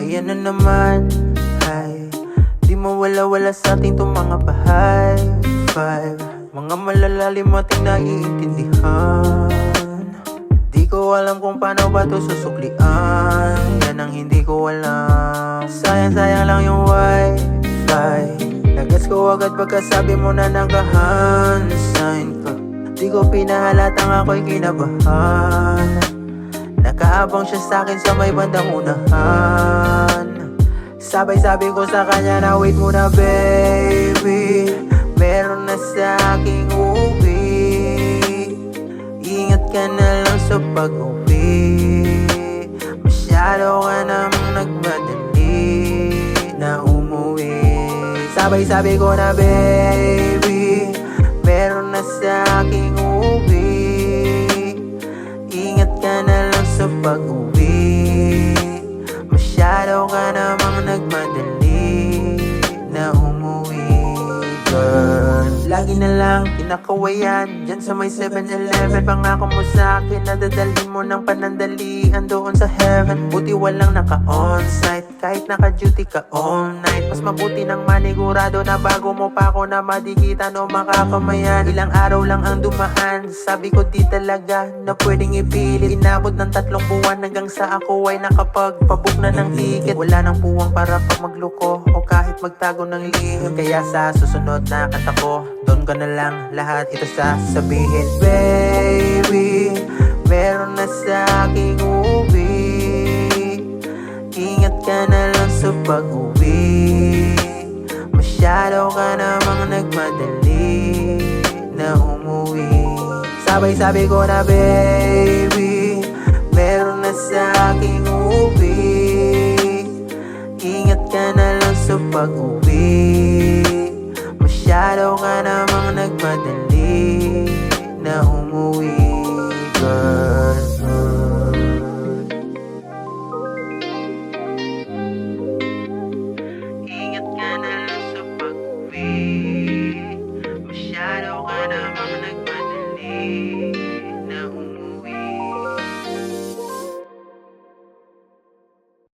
Ayan na naman, ay di mawala-wala sa ating itong mga bahay five, mga malalalim ating naiintindihan. Di ko alam kung paano ba ito susuklian, yan ang hindi ko alam. Sayang-sayang lang yung wifi, nagets ko agad pagkasabi mo na nakahansign ka. Di ko pinahalatang ako'y kinabahan, nakaabang siya sa'kin sa may bandang unahan. Sabay-sabi ko sa kanya na wait muna baby, meron na sa'king uwi. Ingat ka na lang sa pag-uwi, masyado ka namang nagmadali na umuwi. Sabay-sabi ko na baby, meron na sa'king uwi. Ingat ka na lang sa pag-uwi, masyado ka namang nagmadali na umuwi, girl. Lagi na lang kinakawayan dyan sa may 7-Eleven. Pangako mo sa akin na dadalhin mo ng panandalian doon sa heaven. Buti walang naka-on-site, kahit naka-duty ka all night. Mas mabuti nang manigurado na bago mo pa ako na madikitan o makakamayan. Ilang araw lang ang dumaan, sabi ko di talaga na pwedeng ipilit. Inabot ng 3 buwan hanggang sa ako ay nakapagpabook na ng ticket. Wala nang puwang para pag magloko o kahit magtago ng lihim. Kaya sa susunod na kanta ko, doon ka na lang lahat ito sasabihin. Baby, meron na sa'king uwi. Ingat ka na lang sa pag-uwi, masyado ka namang nagmadali na umuwi. Sabay-sabi ko na baby, meron na sa'king uwi. Ingat ka na lang sa pag-uwi, masyado ka namang nagmadali